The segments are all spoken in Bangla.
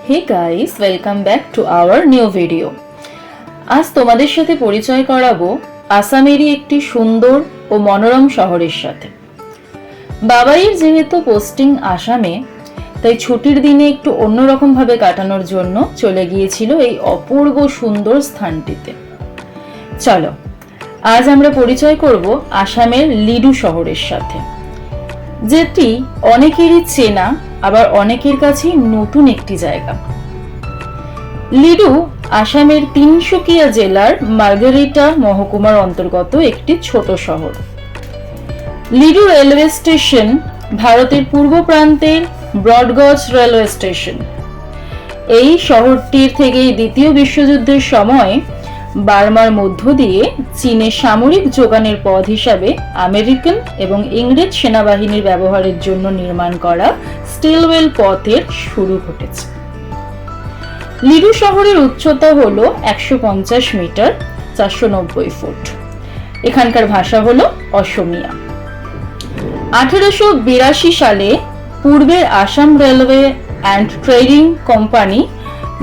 Hey guys, welcome back to our new video. আজ তোমাদের সাথে পরিচয় করাবো আসামেরই একটি সুন্দর ও মনোরম শহরের সাথে। বাবাইয়ের যেহেতু পোস্টিং আসামে, তাই ছুটির দিনে একটু অন্যরকম ভাবে কাটানোর জন্য চলে গিয়েছিল এই অপূর্ব সুন্দর স্থানটিতে। চলো আজ আমরা পরিচয় করব আসামের লিডু শহরের সাথে, যেটি অনেকেরই চেনা আবার অনেকের কাছে নতুন একটি জায়গা। লিডু আসামের তিনসুকিয়া জেলার মার্গারিটা মহকুমার অন্তর্গত একটি ছোট শহর। লিডু রেলওয়ে স্টেশন ভারতের পূর্ব প্রান্তের ব্রডগজ রেলওয়ে স্টেশন। এই শহরটির থেকেই দ্বিতীয় বিশ্বযুদ্ধের সময় বার্মার মধ্য দিয়ে চীনের সামরিক যোগানের পথ হিসাবে আমেরিকান এবং ইংরেজ সেনাবাহিনীর ব্যবহারের জন্য নির্মাণ করা স্টিলওয়েল পথের শুরু ঘটেছে। লিডু শহরের উচ্চতা হল 150 মিটার 490 ফুট। এখানকার ভাষা হল অসমিয়া। 1882 সালে পূর্বের Assam railway and trading company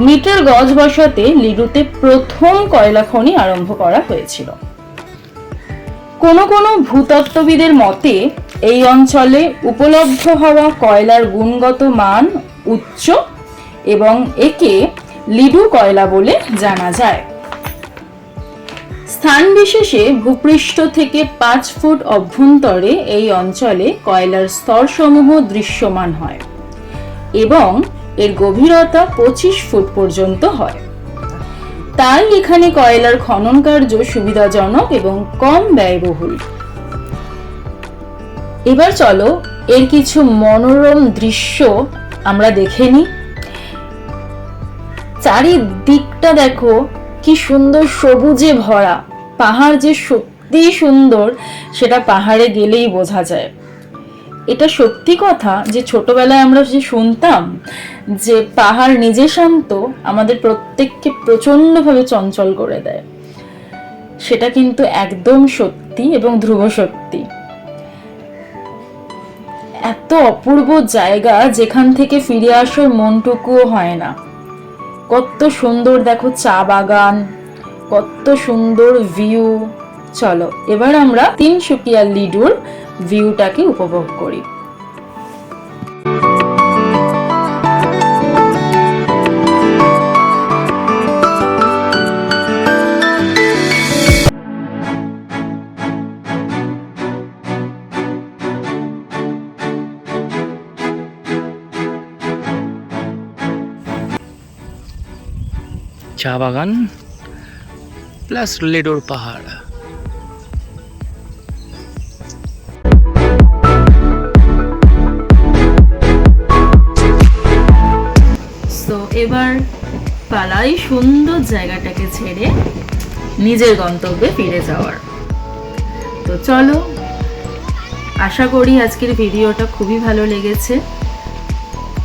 metre gauge বসাতে লিডুতে প্রথম কয়লা খনি আরম্ভ করা হয়েছিল। কোনো কোনো ভূতত্ত্ববিদের মতে এই অঞ্চলে উপলব্ধ হওয়া কয়লার গুণগত মান উচ্চ এবং একে লিডু কয়লা বলে জানা যায়। স্থান বিশেষে ভূপৃষ্ঠ থেকে 5 ফুট অভ্যন্তরে এই অঞ্চলে কয়লার স্তরসমূহ দৃশ্যমান হয় এবং এর গভীরতা 25 ফুট পর্যন্ত হয়। তাই এখানে কয়লার খনন কার্য সুবিধাজনক এবং কম ব্যয়বহুল। এবার চলো এর কিছু মনোরম দৃশ্য আমরা দেখে নিই। চারিদিকটা দেখো কি সুন্দর সবুজে ভরা। পাহাড় যে সত্যি সুন্দর সেটা পাহাড়ে গেলেই বোঝা যায়। এটা সত্যি কথা যে ছোটবেলায় আমরা যে শুনতাম যে পাহাড় নিজে শান্ত, আমাদের প্রত্যেককে প্রচন্ডভাবে চঞ্চল করে দেয়, সেটা কিন্তু একদম সত্যি এবং ধ্রুব সত্যি। এত অপূর্ব জায়গা যেখান থেকে ফিরে আসার মনটুকুও হয় না। কত সুন্দর দেখো চা বাগান, কত সুন্দর ভিউ। চলো এবার আমরা তিনসুকিয়া লিডুর ভিউটাকে উপভোগ করি। চা বাগান প্লাস লিডুর পাহাড়। তো এবার পালাই সুন্দর জায়গাটাকে ছেড়ে নিজের গন্তব্যে ফিরে যাওয়ার। তো চলো, আশা করি আজকের ভিডিওটা খুবই ভালো লেগেছে।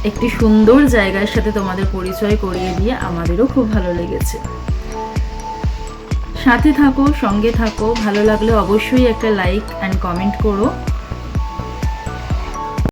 একটি সুন্দর জায়গার সাথে তোমাদের পরিচয় করিয়ে দিয়ে আমাদেরও খুব ভালো লেগেছে। সাথে থাকো, সঙ্গে থাকো। ভালো লাগলে অবশ্যই একটা লাইক অ্যান্ড কমেন্ট করো।